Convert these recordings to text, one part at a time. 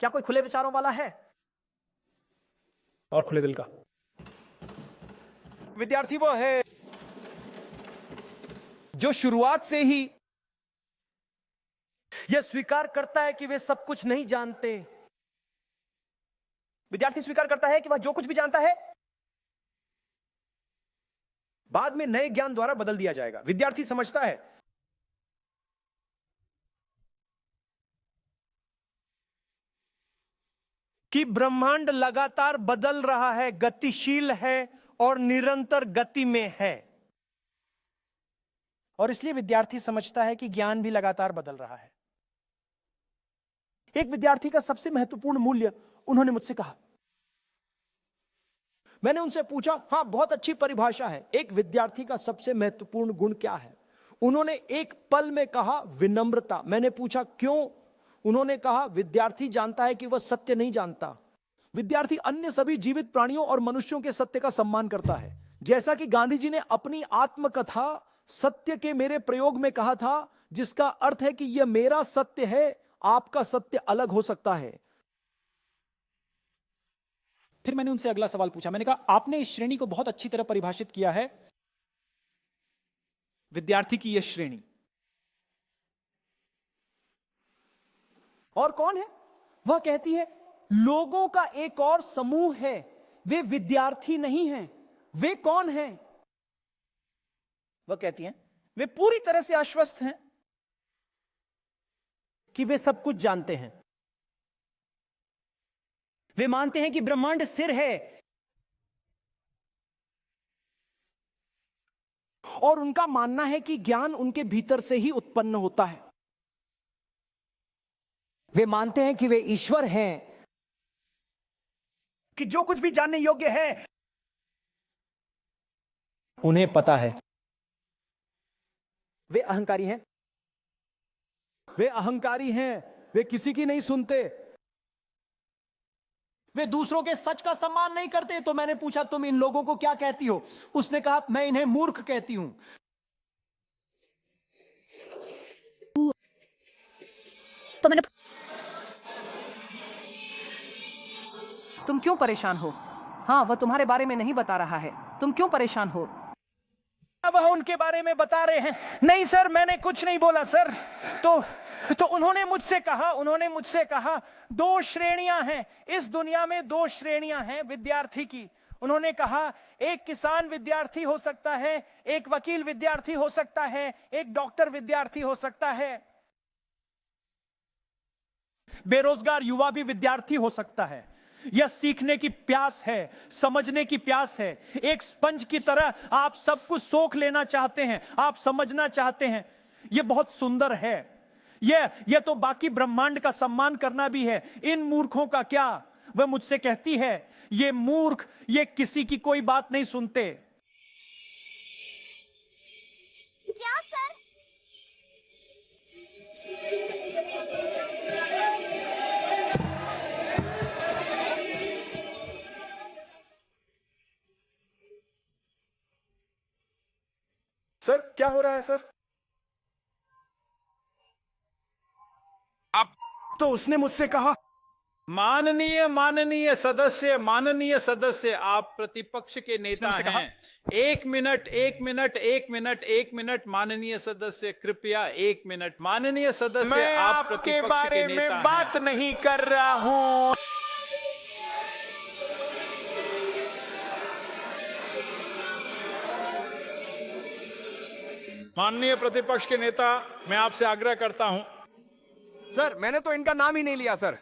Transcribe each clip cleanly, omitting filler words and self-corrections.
क्या कोई खुले विचारों वाला है और खुले दिल का? विद्यार्थी वो है जो शुरुआत से ही यह स्वीकार करता है कि वे सब कुछ नहीं जानते। विद्यार्थी स्वीकार करता है कि वह जो कुछ भी जानता है बाद में नए ज्ञान द्वारा बदल दिया जाएगा। विद्यार्थी समझता है कि ब्रह्मांड लगातार बदल रहा है, गतिशील है और निरंतर गति में है, और इसलिए विद्यार्थी समझता है कि ज्ञान भी लगातार बदल रहा है। एक विद्यार्थी का सबसे महत्वपूर्ण मूल्य उन्होंने मुझसे कहा। मैंने उनसे पूछा, हां बहुत अच्छी परिभाषा है, एक विद्यार्थी का सबसे महत्वपूर्ण गुण क्या है? उन्होंने एक पल में कहा विनम्रता। मैंने पूछा क्यों? उन्होंने कहा विद्यार्थी जानता है कि वह सत्य नहीं जानता। विद्यार्थी अन्य सभी जीवित प्राणियों और मनुष्यों के सत्य का सम्मान करता है। जैसा कि गांधी जी ने अपनी आत्मकथा सत्य के मेरे प्रयोग में कहा था, जिसका अर्थ है कि यह मेरा सत्य है, आपका सत्य अलग हो सकता है। फिर मैंने उनसे अगला सवाल पूछा। मैंने कहा आपने इस श्रेणी को बहुत अच्छी तरह परिभाषित किया है, विद्यार्थी की यह श्रेणी। और कौन है? वह कहती है लोगों का एक और समूह है, वे विद्यार्थी नहीं हैं। वे कौन हैं? वह कहती हैं वे पूरी तरह से आश्वस्त हैं कि वे सब कुछ जानते हैं। वे मानते हैं कि ब्रह्मांड स्थिर है और उनका मानना है कि ज्ञान उनके भीतर से ही उत्पन्न होता है। वे मानते हैं कि वे ईश्वर हैं, कि जो कुछ भी जानने योग्य है उन्हें पता है। वे अहंकारी हैं। वे अहंकारी हैं, वे किसी की नहीं सुनते। वे दूसरों के सच का सम्मान नहीं करते। तो मैंने पूछा तुम इन लोगों को क्या कहती हो? उसने कहा मैं इन्हें मूर्ख कहती हूं। तो मैंने तुम क्यों परेशान हो? हाँ, वह तुम्हारे बारे में नहीं बता रहा है, तुम क्यों परेशान हो? वह उनके बारे में बता रहे हैं। नहीं सर, मैंने कुछ नहीं बोला सर। तो उन्होंने मुझसे कहा दो श्रेणियां हैं इस दुनिया में, दो श्रेणियां हैं विद्यार्थी की। उन्होंने कहा एक किसान विद्यार्थी हो सकता है, एक वकील विद्यार्थी हो सकता है, एक डॉक्टर विद्यार्थी हो सकता है, बेरोजगार युवा भी विद्यार्थी हो सकता है। यह सीखने की प्यास है, समझने की प्यास है। एक स्पंज की तरह आप सब कुछ सोख लेना चाहते हैं, आप समझना चाहते हैं। यह बहुत सुंदर है। यह तो बाकी ब्रह्मांड का सम्मान करना भी है। इन मूर्खों का क्या? वह मुझसे कहती है ये मूर्ख, ये किसी की कोई बात नहीं सुनते। क्या सर? सर क्या हो रहा है सर? आप तो उसने मुझसे कहा माननीय सदस्य, आप प्रतिपक्ष के नेता हैं। एक मिनट माननीय सदस्य, कृपया 1 मिनट। माननीय सदस्य, मैं आप आपके प्रतिपक्ष बारे के में नेता बात हैं। नहीं कर रहा हूं। माननीय प्रतिपक्ष के नेता, मैं आपसे आग्रह करता हूं। सर मैंने तो इनका नाम ही नहीं लिया सर।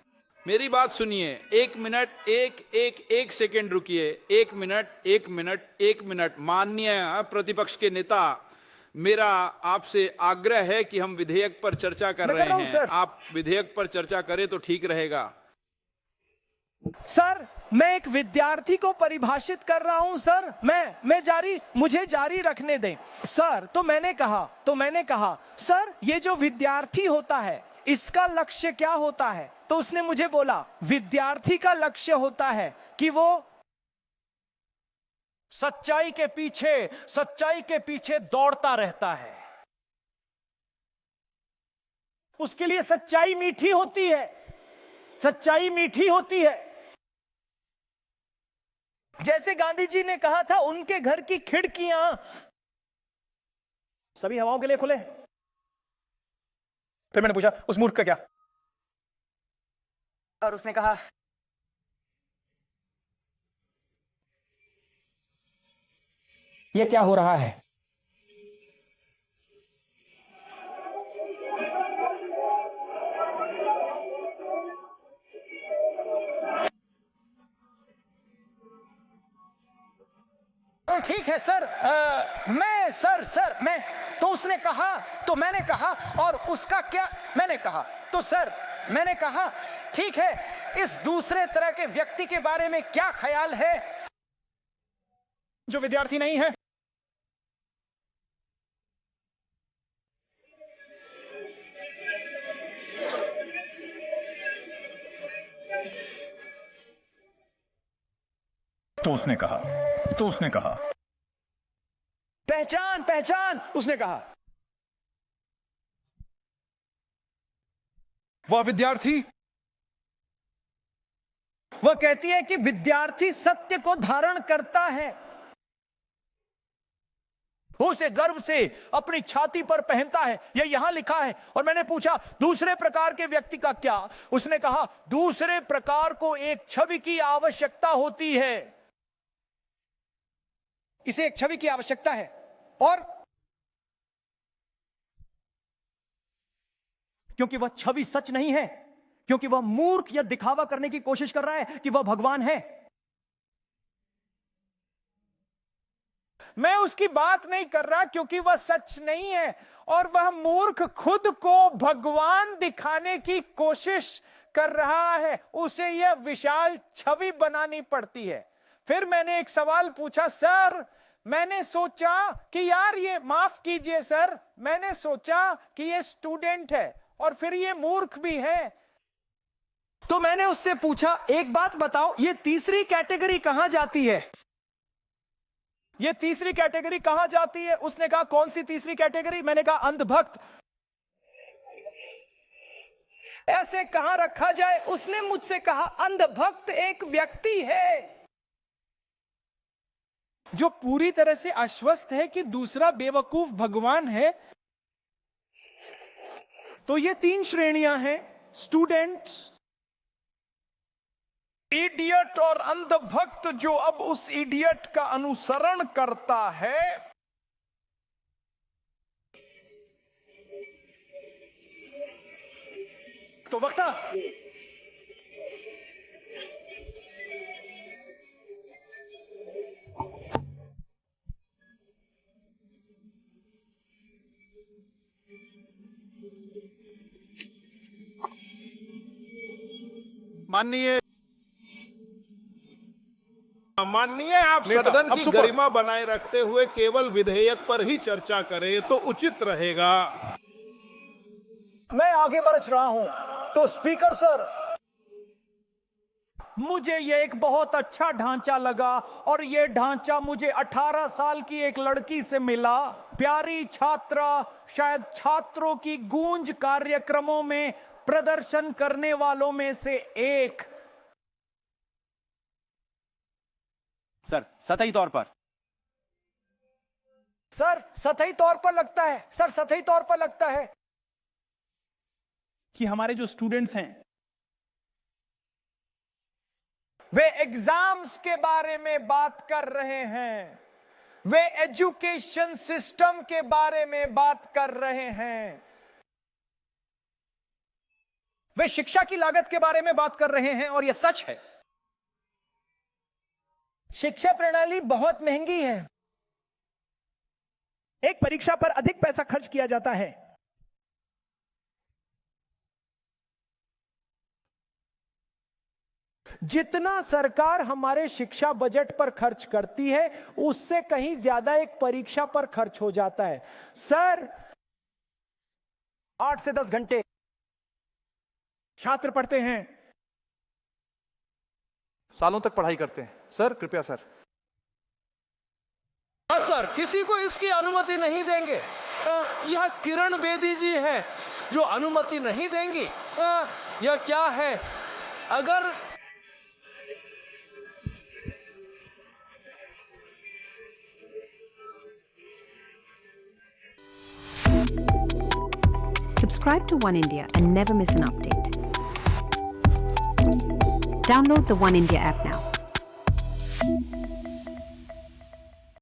मेरी बात सुनिए। 1 मिनट, एक सेकेंड रुकिए। 1 मिनट। माननीय प्रतिपक्ष के नेता, मेरा आपसे आग्रह है कि हम विधेयक पर चर्चा कर रहे हैं। सर। आप विधेयक पर चर्चा करें तो ठीक रहेगा। सर मैं एक विद्यार्थी को परिभाषित कर रहा हूं सर। मुझे जारी रखने दें सर। तो मैंने कहा सर ये जो विद्यार्थी होता है इसका लक्ष्य क्या होता है? तो उसने मुझे बोला विद्यार्थी का लक्ष्य होता है कि वो सच्चाई के पीछे दौड़ता रहता है। उसके लिए सच्चाई मीठी होती है, सच्चाई मीठी होती है। जैसे गांधी जी ने कहा था, उनके घर की खिड़कियां सभी हवाओं के लिए खुले। फिर मैंने पूछा, उस मूर्ख का क्या? और उसने कहा, यह क्या हो रहा है? ठीक है सर, मैं तो उसने कहा, तो मैंने कहा, और उसका क्या? मैंने कहा, तो सर मैंने कहा, ठीक है, इस दूसरे तरह के व्यक्ति के बारे में क्या ख्याल है जो विद्यार्थी नहीं है? तो उसने कहा पहचान, उसने कहा। वह विद्यार्थी, वह कहती है कि विद्यार्थी सत्य को धारण करता है, उसे गर्व से अपनी छाती पर पहनता है, यह यहां लिखा है। और मैंने पूछा, दूसरे प्रकार के व्यक्ति का क्या? उसने कहा, दूसरे प्रकार को एक छवि की आवश्यकता होती है। इसे एक छवि की आवश्यकता है, और क्योंकि वह छवि सच नहीं है, क्योंकि वह मूर्ख या दिखावा करने की कोशिश कर रहा है कि वह भगवान है। मैं उसकी बात नहीं कर रहा, क्योंकि वह सच नहीं है, और वह मूर्ख खुद को भगवान दिखाने की कोशिश कर रहा है। उसे यह विशाल छवि बनानी पड़ती है। फिर मैंने एक सवाल पूछा, सर मैंने सोचा कि यार, ये माफ कीजिए सर, मैंने सोचा कि ये स्टूडेंट है और फिर ये मूर्ख भी है। तो मैंने उससे पूछा, एक बात बताओ, ये तीसरी कैटेगरी कहां जाती है? ये तीसरी कैटेगरी कहां जाती है? उसने कहा, कौन सी तीसरी कैटेगरी? मैंने कहा, अंधभक्त। ऐसे कहां रखा जाए? उसने मुझसे कहा, अंधभक्त एक व्यक्ति है जो पूरी तरह से आश्वस्त है कि दूसरा बेवकूफ भगवान है। तो ये तीन श्रेणियां हैं, स्टूडेंट्स, इडियट और अंधभक्त, जो अब उस इडियट का अनुसरण करता है। तो वक्ता, माननीय आप सदन की गरिमा बनाए रखते हुए केवल विधेयक पर ही चर्चा करें तो उचित रहेगा। मैं आगे बढ़ रहा हूं। तो स्पीकर सर, मुझे ये एक बहुत अच्छा ढांचा लगा, और ये ढांचा मुझे 18 साल की एक लड़की से मिला। प्यारी छात्रा, शायद छात्रों की गूंज कार्यक्रमों में प्रदर्शन करने वालों में से एक। सर सतही तौर पर, सर सतही तौर पर लगता है, सर सतही तौर पर लगता है कि हमारे जो स्टूडेंट्स हैं वे एग्जाम्स के बारे में बात कर रहे हैं, वे एजुकेशन सिस्टम के बारे में बात कर रहे हैं, वे शिक्षा की लागत के बारे में बात कर रहे हैं। और यह सच है, शिक्षा प्रणाली बहुत महंगी है। एक परीक्षा पर अधिक पैसा खर्च किया जाता है। जितना सरकार हमारे शिक्षा बजट पर खर्च करती है, उससे कहीं ज्यादा एक परीक्षा पर खर्च हो जाता है। सर 8 से 10 घंटे छात्र पढ़ते हैं, सालों तक पढ़ाई करते हैं। सर कृपया सर। सर किसी को इसकी अनुमति नहीं देंगे। यह किरण बेदी जी है जो अनुमति नहीं देंगी। यह क्या है? अगर Subscribe to One India and never miss an update. Download the One India app now.